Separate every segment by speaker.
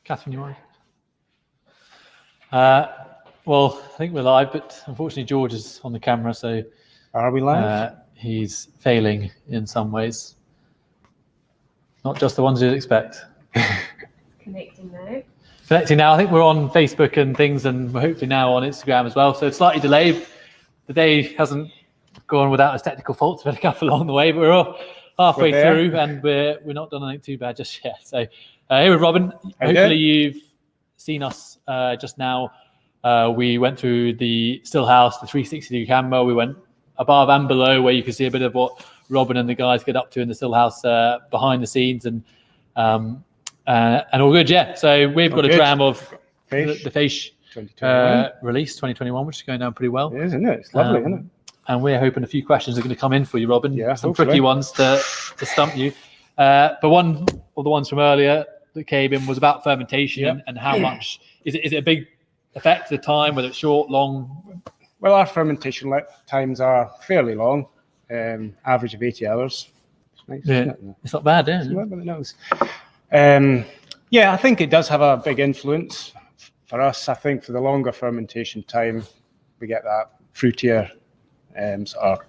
Speaker 1: Catherine, you want? Well, I think we're live, but unfortunately George is on the camera, so
Speaker 2: are we live?
Speaker 1: He's failing in some ways. Not just the ones you'd expect.
Speaker 3: Connecting now.
Speaker 1: Connecting now. I think we're on Facebook and things, and we're hopefully now on Instagram as well. So it's slightly delayed. The day hasn't gone without its technical faults. We've had a couple along the way, but we're all halfway through, and we're not done anything too bad just yet. So here with Robin. Hopefully you've seen us just now. We went through the Stillhouse, the 360-degree camera. We went above and below, where you can see a bit of what Robin and the guys get up to in the Stillhouse behind the scenes, and all good, yeah. So we've got a dram of the Face release 2021, which is going down pretty well.
Speaker 2: It is, isn't it? It's lovely, isn't it?
Speaker 1: And we're hoping a few questions are going to come in for you, Robin.
Speaker 2: Yeah,
Speaker 1: some
Speaker 2: hopefully.
Speaker 1: tricky ones to stump you. But one of the ones from earlier that came in was about fermentation and how much is it a big effect at the time, whether it's short, long?
Speaker 2: Well, our fermentation times are fairly long, average of 80 hours. It's nice, isn't it?
Speaker 1: It's not bad, is it?
Speaker 2: Yeah, I think it does have a big influence for us. I think for the longer fermentation time, we get that fruitier, sort of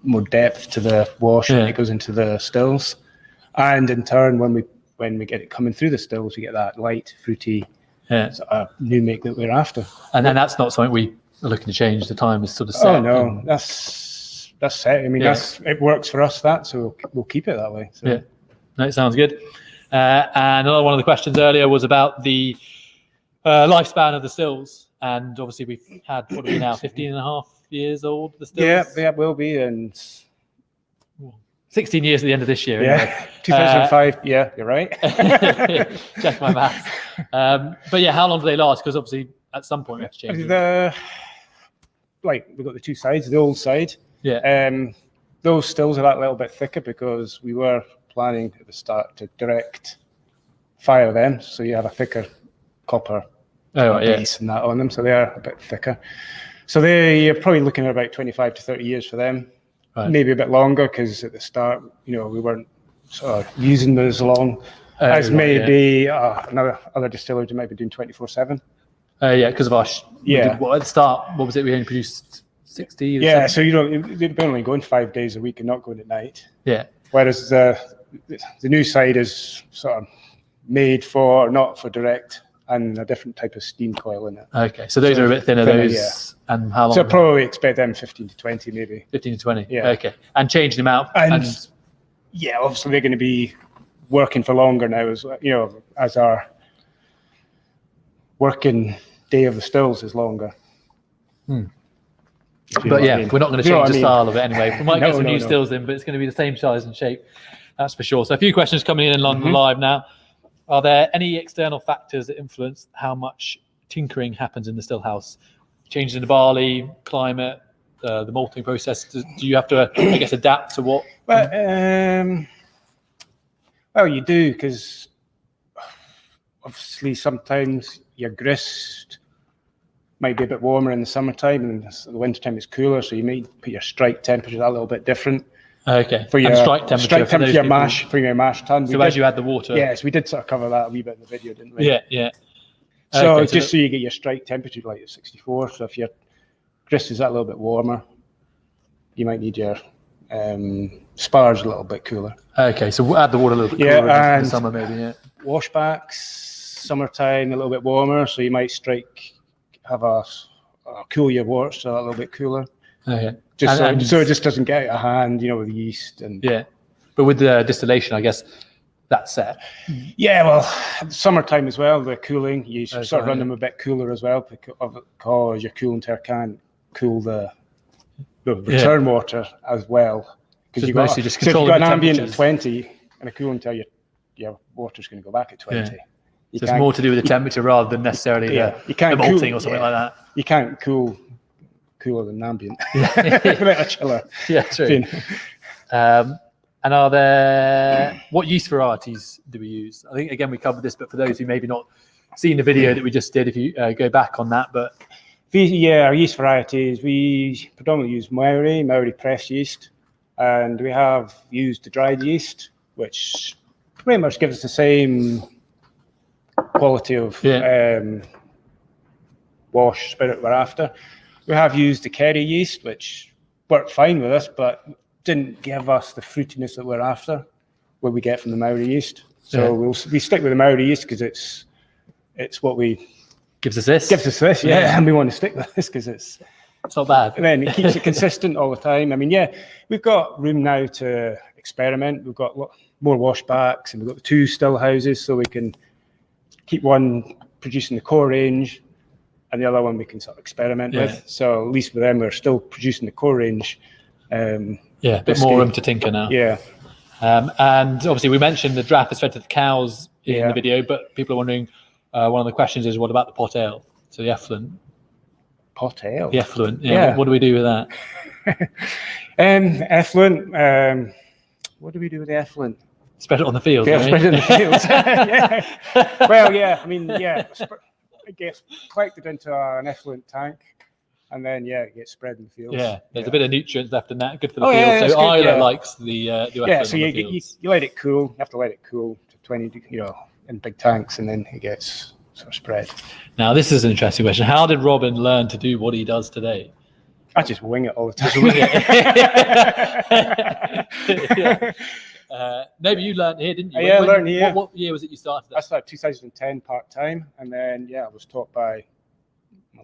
Speaker 2: more depth to the wash when it goes into the stills, and in turn, when we get it coming through the stills, we get that light, fruity sort of new make that we're after.
Speaker 1: And then that's not something we are looking to change. The time is sort of set.
Speaker 2: Oh no, that's set. I mean, it works for us. So we'll keep it that way. So.
Speaker 1: Yeah, no, it sounds good. And another one of the questions earlier was about the lifespan of the stills, and obviously we've had what are we now 15 and a half years old, the stills?
Speaker 2: Yeah, will be, and
Speaker 1: 16 years at the end of this year.
Speaker 2: Yeah,
Speaker 1: anyway.
Speaker 2: 2005. Yeah, you're right.
Speaker 1: Check my maths. But yeah, how long do they last? Because obviously at some point we have to change them.
Speaker 2: We've got the two sides, the old side.
Speaker 1: Yeah.
Speaker 2: Those stills are that little bit thicker because we were planning at the start to direct fire them, so you have a thicker copper base and that on them, so they are a bit thicker. So you're probably looking at about 25 to 30 years for them, maybe a bit longer, because at the start, we weren't sort of using them as long as maybe other distillers who might be doing 24/7.
Speaker 1: Because of our at the start, what was it? We only produced 60.
Speaker 2: Yeah, so they're only going 5 days a week and not going at night.
Speaker 1: Yeah.
Speaker 2: Whereas the new side is sort of made not for direct, and a different type of steam coil in it.
Speaker 1: Okay, so those are a bit thinner. And how long?
Speaker 2: So probably expect them 15 to 20, maybe.
Speaker 1: 15 to 20.
Speaker 2: Yeah.
Speaker 1: Okay, and changing them out.
Speaker 2: And obviously they're going to be working for longer now, as our working day of the stills is longer.
Speaker 1: But yeah, we're not going to change the style of it anyway. We might get some new stills in, but it's going to be the same size and shape. That's for sure. So a few questions coming in London live now. Are there any external factors that influence how much tinkering happens in the Stillhouse? Changes in the barley, climate, the malting process. Do you have to, I guess, adapt to what?
Speaker 2: Well, you do, because obviously sometimes your grist might be a bit warmer in the summertime, and the wintertime is cooler, so you may put your strike temperature a little bit different.
Speaker 1: Okay.
Speaker 2: For your
Speaker 1: strike temperature
Speaker 2: for your mash tun.
Speaker 1: So as you add the water.
Speaker 2: Yes, we did sort of cover that a wee bit in the video, didn't we?
Speaker 1: Yeah.
Speaker 2: So so you get your strike temperature like at 64. So if your grist is that little bit warmer, you might need your spars a little bit cooler.
Speaker 1: Okay, so we'll add the water a little bit cooler in the summer maybe. Yeah.
Speaker 2: Washbacks, summertime a little bit warmer, so you might have a cool your worts so a little bit cooler.
Speaker 1: Okay.
Speaker 2: So it just doesn't get out of hand, with the yeast and.
Speaker 1: Yeah, but with the distillation, I guess that's set.
Speaker 2: Yeah, well, summertime as well. The cooling, you sort of run them a bit cooler as well because your cooling tower can't cool the return water as well. Because you've got an ambient at 20 and a cooling tower, your water's going to go back at 20.
Speaker 1: Yeah. So it's more to do with the temperature rather than necessarily the malting or something like that.
Speaker 2: You can't cool cooler than ambient without a chiller.
Speaker 1: Yeah, true. And are there, what yeast varieties do we use? I think, again, we covered this, but for those who maybe not seen the video that we just did, if you go back on that, but.
Speaker 2: Our yeast varieties, we predominantly use Maori press yeast, and we have used the dried yeast, which pretty much gives us the same quality of wash spirit we're after. We have used the Kerry yeast, which worked fine with us, but didn't give us the fruitiness that we're after, what we get from the Maori yeast. So we stick with the Maori yeast because it's what
Speaker 1: gives us this.
Speaker 2: And we want to stick with this because it's
Speaker 1: not bad.
Speaker 2: And then it keeps it consistent all the time. I mean, we've got room now to experiment. We've got more washbacks, and we've got the 2 still houses, so we can keep one producing the core range, and the other one we can sort of experiment with. So at least with them, we're still producing the core range.
Speaker 1: A bit more room to tinker now.
Speaker 2: Yeah.
Speaker 1: And obviously we mentioned the draft is fed to the cows in the video, but people are wondering, one of the questions is, what about the pot ale? So the effluent.
Speaker 2: Pot ale?
Speaker 1: The effluent, What do we do with that?
Speaker 2: Effluent, what do we do with the effluent?
Speaker 1: Spread it on the field.
Speaker 2: Spread it in the fields. Well, I mean, it gets collected into an effluent tank, and then it gets spread in the fields.
Speaker 1: There's a bit of nutrients left in that, good for the field. So Islay likes the effluent.
Speaker 2: So you let it cool. You have to let it cool to 20, in big tanks, and then it gets sort of spread.
Speaker 1: Now this is an interesting question. How did Robin learn to do what he does today?
Speaker 2: I just wing it all the time.
Speaker 1: Just wing it. No, but you learned here, didn't you?
Speaker 2: I learned here.
Speaker 1: What year was it you started?
Speaker 2: I started 2010 part-time, and then I was taught by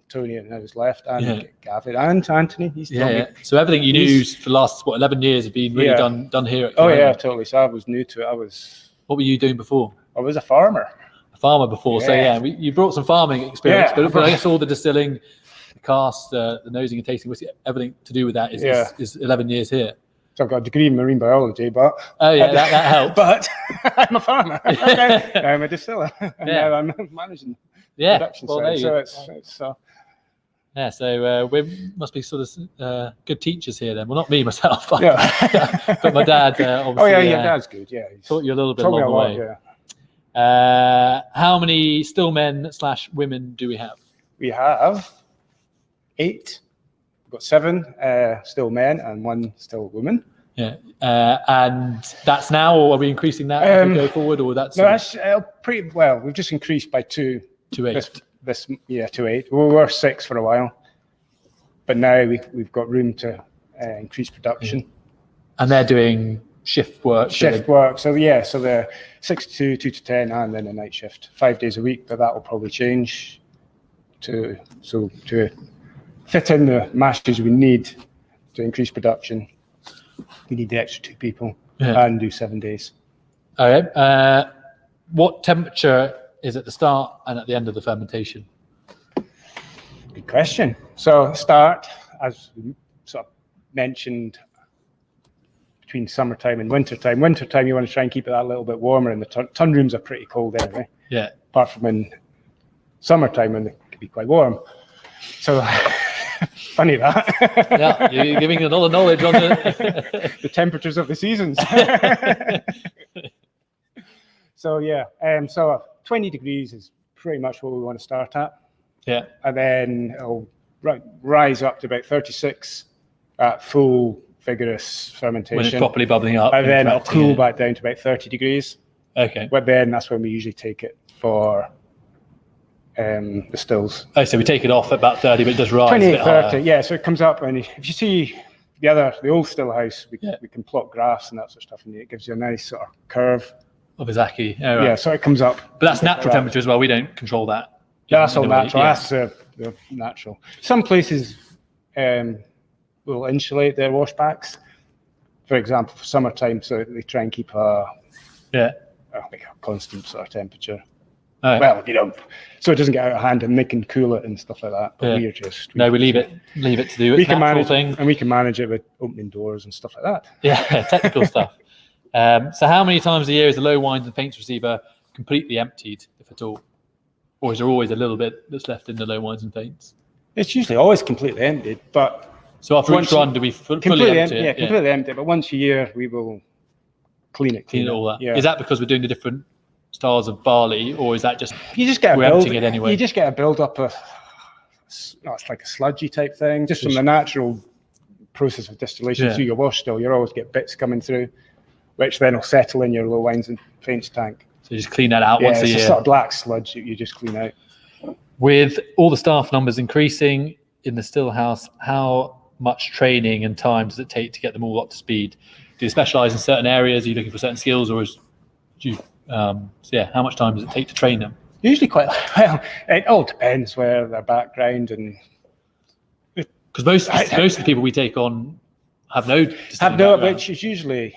Speaker 2: Tony, and I was left, and Gavin and Anthony. He's taught me.
Speaker 1: So everything you knew for the last 11 years has been really done here at Kilchoman.
Speaker 2: Totally. So I was new to it.
Speaker 1: What were you doing before?
Speaker 2: I was a farmer.
Speaker 1: Before. So you brought some farming experience, but I guess all the distilling, the cast, the nosing and tasting, everything to do with that is 11 years here.
Speaker 2: So I've got a degree in marine biology, but
Speaker 1: that helps.
Speaker 2: But I'm a farmer. I'm a distiller. And now I'm managing production side.
Speaker 1: So we must be sort of good teachers here then. Well, not me myself, but my dad obviously.
Speaker 2: Your dad's good. Yeah,
Speaker 1: he's taught you a little bit along the way. How many still men / women do we have?
Speaker 2: We have 8. We've got 7 still men and 1 still woman.
Speaker 1: And that's now, or are we increasing that as we go forward, or that's
Speaker 2: pretty well. We've just increased by 2
Speaker 1: to 8.
Speaker 2: To 8. We were 6 for a while, but now we've got room to increase production.
Speaker 1: And they're doing shift work.
Speaker 2: So they're 6 to 2 to 10, and then a night shift, 5 days a week. But that will probably change to fit in the mashes we need to increase production. We need the extra 2 people and do 7 days.
Speaker 1: Okay. What temperature is at the start and at the end of the fermentation?
Speaker 2: Good question. So start, as we sort of mentioned, between summertime and wintertime. Wintertime, you want to try and keep it that little bit warmer, and the tun rooms are pretty cold anyway. Apart from in summertime when they can be quite warm. So funny that.
Speaker 1: You're giving a lot of knowledge on
Speaker 2: the temperatures of the seasons. So 20 degrees is pretty much what we want to start at. And then it'll rise up to about 36 at full vigorous fermentation.
Speaker 1: When it's properly bubbling up.
Speaker 2: And then it'll cool back down to about 30 degrees.
Speaker 1: Okay.
Speaker 2: But then that's when we usually take it for the stills.
Speaker 1: So we take it off at about 30, but it does rise
Speaker 2: 28,
Speaker 1: a bit
Speaker 2: 30,
Speaker 1: higher.
Speaker 2: so it comes up, and if you see the old Stillhouse, we can plot graphs and that sort of stuff, and it gives you a nice sort of curve.
Speaker 1: Of Izaki.
Speaker 2: So it comes up.
Speaker 1: But that's natural temperature as well. We don't control that.
Speaker 2: That's all natural. That's the natural. Some places will insulate their washbacks, for example, for summertime, so they try and keep a constant sort of temperature. Well, so it doesn't get out of hand, and they can cool it and stuff like that. But we leave it
Speaker 1: to do its natural thing,
Speaker 2: and we can manage it with opening doors and stuff like
Speaker 1: that. Technical stuff. So how many times a year is the low wines and paints receiver completely emptied, if at all? Or is there always a little bit that's left in the low wines and paints?
Speaker 2: It's usually always completely emptied, but...
Speaker 1: So after each run, do we fully empty it?
Speaker 2: Yeah, completely empty. But once a year, we will clean it
Speaker 1: all that. Is that because we're doing the different styles of barley, or is that just
Speaker 2: we're
Speaker 1: emptying it anyway?
Speaker 2: You just get a build-up of... it's like a sludgy type thing, just from the natural process of distillation through your wash still. You always get bits coming through, which then will settle in your low wines and paints tank.
Speaker 1: So you just clean that out
Speaker 2: Yeah,
Speaker 1: once a
Speaker 2: it's
Speaker 1: year.
Speaker 2: a sort of black sludge that you just clean out.
Speaker 1: With all the staff numbers increasing in the Stillhouse, how much training and time does it take to get them all up to speed? Do you specialize in certain areas? Are you looking for certain skills, or how much time does it take to train them?
Speaker 2: Usually quite well. It all depends where their background and.
Speaker 1: Because most of the people we take on have no
Speaker 2: background. Which is usually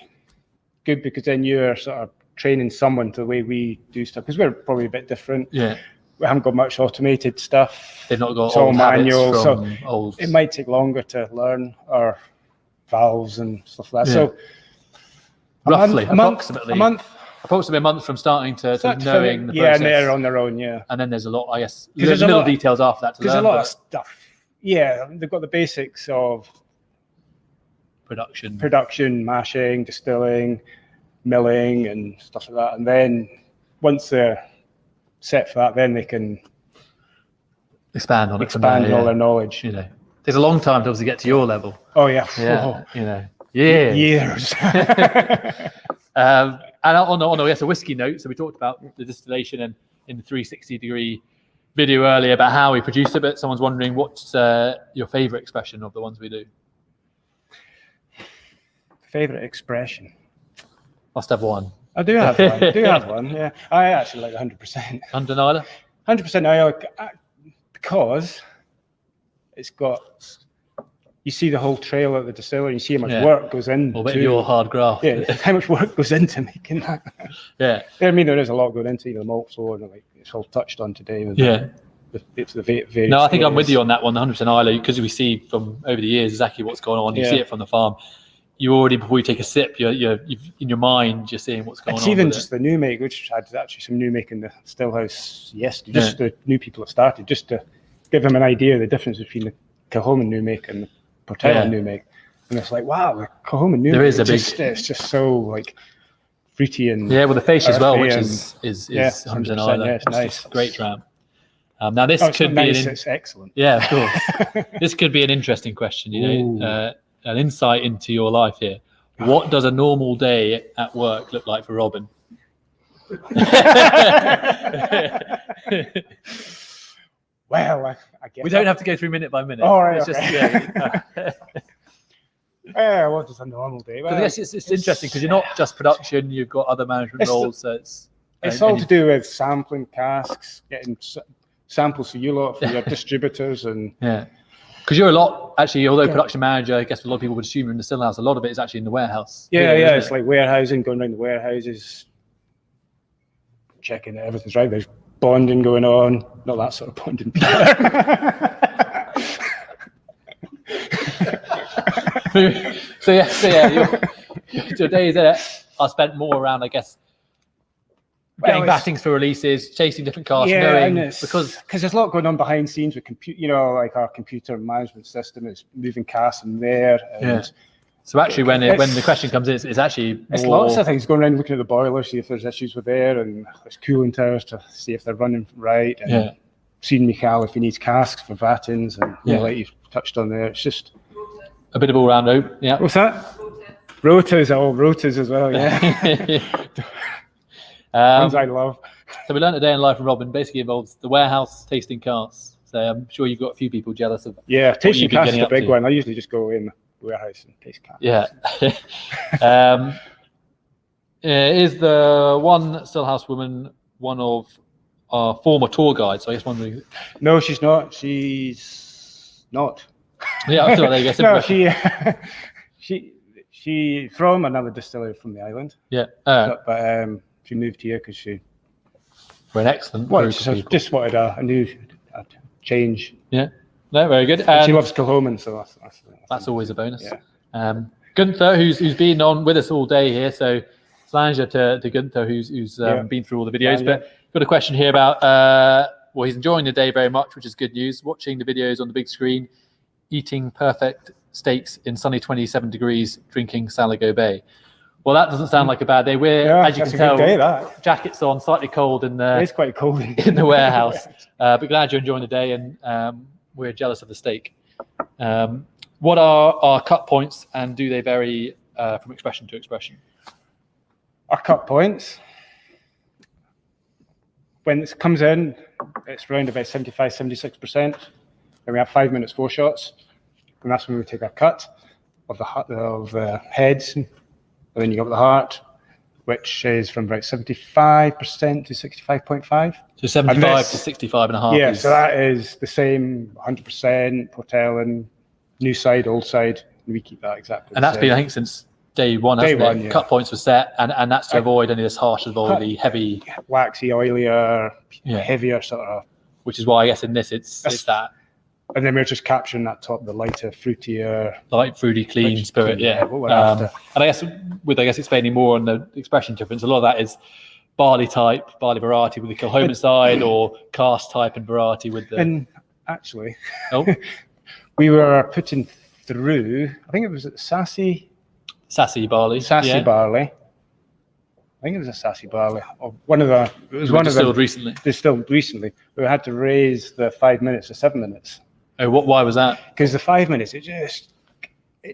Speaker 2: good, because then you're sort of training someone to the way we do stuff, because we're probably a bit different.
Speaker 1: Yeah.
Speaker 2: We haven't got much automated stuff.
Speaker 1: They've not got
Speaker 2: it's all manual,
Speaker 1: so
Speaker 2: it might take longer to learn our valves and stuff like that. Yeah. So
Speaker 1: approximately
Speaker 2: a month.
Speaker 1: Approximately a month from starting to knowing the process.
Speaker 2: Yeah, and they're on their own, yeah.
Speaker 1: And then there's a lot, I guess, there's little details after that to learn.
Speaker 2: There's a lot of stuff. Yeah, they've got the basics of production, mashing, distilling, milling, and stuff like that. And then once they're set for that, then they can
Speaker 1: expand on
Speaker 2: all their knowledge.
Speaker 1: You know, there's a long time to obviously get to your level.
Speaker 2: Oh yeah,
Speaker 1: you know, years. And on a whiskey note, so we talked about the distillation and in the 360-degree video earlier about how we produce it, but someone's wondering what's your favorite expression of the ones we do.
Speaker 2: Favorite expression?
Speaker 1: Must have one.
Speaker 2: I do have one. Yeah, I actually like 100%.
Speaker 1: Undeniable.
Speaker 2: 100%. I like because it's got. You see the whole trail at the distillery. You see how much work goes into.
Speaker 1: Well, your hard graft.
Speaker 2: Yeah, how much work goes into making that.
Speaker 1: Yeah.
Speaker 2: I mean, there is a lot going into the malt floor, and it's all touched on today. With it's the various.
Speaker 1: No, I think I'm with you on that one. 100% Islay, because we see from over the years exactly what's going on. You see it from the farm. You already, before you take a sip, you've in your mind, you're seeing what's going on.
Speaker 2: It's even just the new make, which had actually some new make in the Stillhouse yesterday. Just the new people that started, just to give them an idea of the difference between the Kilchoman new make and the Portello new make. And it's like, wow, the Kilchoman new make. It's just so like fruity and
Speaker 1: with the face as well, which is 100% Islay.
Speaker 2: Yeah, it's nice.
Speaker 1: Great dram. Now this could be
Speaker 2: it's excellent.
Speaker 1: Yeah, of course. This could be an interesting question. You know. An insight into your life here. What does a normal day at work look like for Robin?
Speaker 2: Well, I guess
Speaker 1: we don't have to go through minute by minute.
Speaker 2: All right. What does a normal day?
Speaker 1: Well, I guess it's interesting because you're not just production; you've got other management roles. So
Speaker 2: it's all to do with sampling casks, getting samples for you lot, for your distributors, and
Speaker 1: because you're although production manager, I guess a lot of people would assume you're in the Stillhouse. A lot of it is actually in the warehouse.
Speaker 2: Yeah, it's like warehousing, going around the warehouses, checking that everything's right. There's bonding going on, not that sort of bonding.
Speaker 1: Your days are spent more around, I guess, getting battings for releases, chasing different cars, because
Speaker 2: there's a lot going on behind scenes with like our computer management system is moving casks in there. And
Speaker 1: so actually, when the question comes in, it's actually
Speaker 2: it's lots of things going around, looking at the boiler, see if there's issues with air, and there's cooling towers to see if they're running right, and seeing Michael if he needs casks for vattings, and like you've touched on there, it's just
Speaker 1: a bit of all round. Yeah.
Speaker 2: What's that? Rotas as well. Yeah. Ones I love.
Speaker 1: So we learned a day in life from Robin basically involves the warehouse tasting casks. So I'm sure you've got a few people jealous of.
Speaker 2: Yeah, tasting casks is the big one. I usually just go in the warehouse and taste casks.
Speaker 1: Yeah. Is the one Stillhouse woman one of our former tour guides? So I guess wondering.
Speaker 2: No, she's not. She's not.
Speaker 1: Yeah, I thought there you go.
Speaker 2: No, she from another distillery from the island.
Speaker 1: Yeah.
Speaker 2: But she moved here because she.
Speaker 1: We're an excellent.
Speaker 2: Just wanted a new change.
Speaker 1: Yeah. No, very good.
Speaker 2: And she loves Kilchoman, so
Speaker 1: that's always a bonus.
Speaker 2: Yeah.
Speaker 1: Gunther, who's been on with us all day here, so Slanger to Gunther, who's been through all the videos. But got a question here about he's enjoying the day very much, which is good news. Watching the videos on the big screen, eating perfect steaks in sunny 27 degrees, drinking Salago Bay. Well, that doesn't sound like a bad day. We're, as you can tell, jackets on, slightly cold in the.
Speaker 2: It's quite cold
Speaker 1: in the warehouse. But glad you're enjoying the day, and we're jealous of the steak. What are our cut points, and do they vary from expression to expression?
Speaker 2: Our cut points. when it comes in, it's around about 75, 76%. Then we have 5 minutes foreshots, and that's when we take our cut of the heads. And then you got the heart, which is from about 75% to 65.5.
Speaker 1: So 75 to 65 and a half.
Speaker 2: Yeah, so that is the same 100%, Portellan, new side, old side, and we keep that exactly.
Speaker 1: And that's been, I think, since day one, hasn't it?
Speaker 2: Yeah.
Speaker 1: Cut points were set, and that's to avoid any of this harsh of oily, heavy,
Speaker 2: waxy, oilier, heavier sort of.
Speaker 1: Which is why I guess in this it's that.
Speaker 2: And then we're just capturing that top, the lighter, fruitier,
Speaker 1: light, fruity, clean spirit. Yeah.
Speaker 2: What we're after.
Speaker 1: And I guess explaining more on the expression difference, a lot of that is barley type, barley variety with the Kilchoman side, or cast type and variety with the.
Speaker 2: And actually, we were putting through. I think it was sassy barley. Barley. I think it was a sassy barley. Or one of the. It was one of them. Distilled recently. We had to raise the 5 minutes to 7 minutes.
Speaker 1: Oh, why was that?
Speaker 2: Because the 5 minutes, it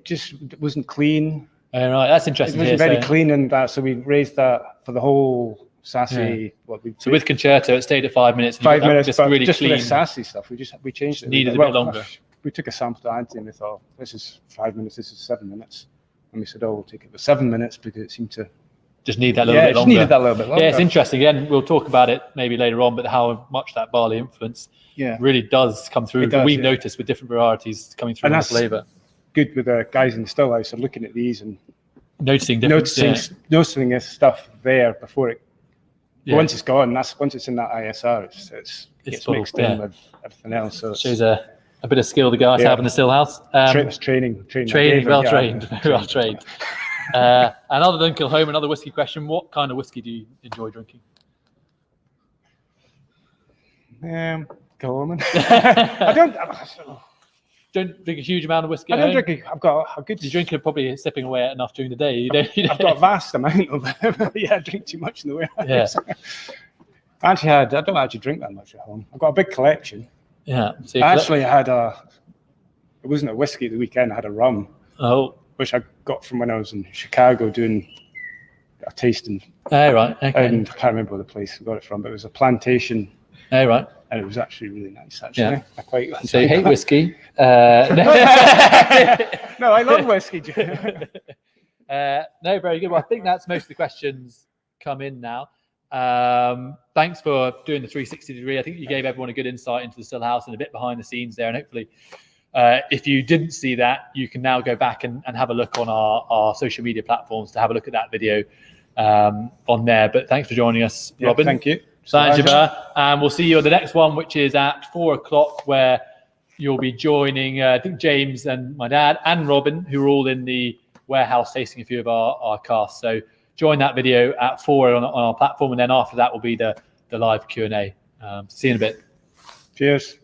Speaker 2: just wasn't clean.
Speaker 1: Oh, right, that's interesting.
Speaker 2: It wasn't very clean, and that, so we raised that for the whole sassy.
Speaker 1: Yeah. So with Concerto, it stayed at 5 minutes.
Speaker 2: 5 minutes,
Speaker 1: just
Speaker 2: but
Speaker 1: really
Speaker 2: just
Speaker 1: clean.
Speaker 2: for the sassy stuff, we changed it.
Speaker 1: Needed a bit longer.
Speaker 2: We took a sample to Anthony and we thought, this is 5 minutes, this is 7 minutes, and we said, we'll take it for 7 minutes because it seemed to.
Speaker 1: Just need that little bit longer.
Speaker 2: Just needed that little bit longer.
Speaker 1: Yeah, it's interesting. Again, we'll talk about it maybe later on, but how much that barley influence really does come through. We've noticed with different varieties coming through in the flavour.
Speaker 2: Good with the guys in the Stillhouse are looking at these and
Speaker 1: noticing difference.
Speaker 2: Noticing this stuff there before it. Once it's gone, once it's in that ISR, it's mixed in with everything else. So it
Speaker 1: shows a bit of skill the guys have in the Stillhouse.
Speaker 2: Training,
Speaker 1: well trained. And other than Kilchoman, another whiskey question: what kind of whiskey do you enjoy drinking?
Speaker 2: Kilchoman. I
Speaker 1: don't drink a huge amount of whiskey.
Speaker 2: I don't drink. I've got a good.
Speaker 1: You're drinking probably sipping away enough during the day.
Speaker 2: I've got a vast amount of. I drink too much in the way.
Speaker 1: Yeah.
Speaker 2: I don't actually drink that much at home. I've got a big collection.
Speaker 1: Yeah. So
Speaker 2: I had it wasn't a whiskey the weekend. I had a rum.
Speaker 1: Oh.
Speaker 2: Which I got from when I was in Chicago doing a tasting.
Speaker 1: Oh, right. Okay.
Speaker 2: And I can't remember where the place we got it from, but it was a plantation.
Speaker 1: Oh, right.
Speaker 2: And it was actually really nice, actually.
Speaker 1: Yeah.
Speaker 2: I quite
Speaker 1: so you hate whiskey?
Speaker 2: No, I love whiskey.
Speaker 1: No, very good. Well, I think that's most of the questions come in now. Thanks for doing the 360 degree. I think you gave everyone a good insight into the Stillhouse and a bit behind the scenes there. And hopefully, if you didn't see that, you can now go back and have a look on our social media platforms to have a look at that video on there. But thanks for joining us, Robin.
Speaker 2: Thank you.
Speaker 1: And we'll see you on the next one, which is at 4 o'clock, where you'll be joining, I think, James and my dad and Robin, who are all in the warehouse tasting a few of our casks. So join that video at 4 on our platform, and then after that will be the live Q&A. See you in a bit.
Speaker 2: Cheers.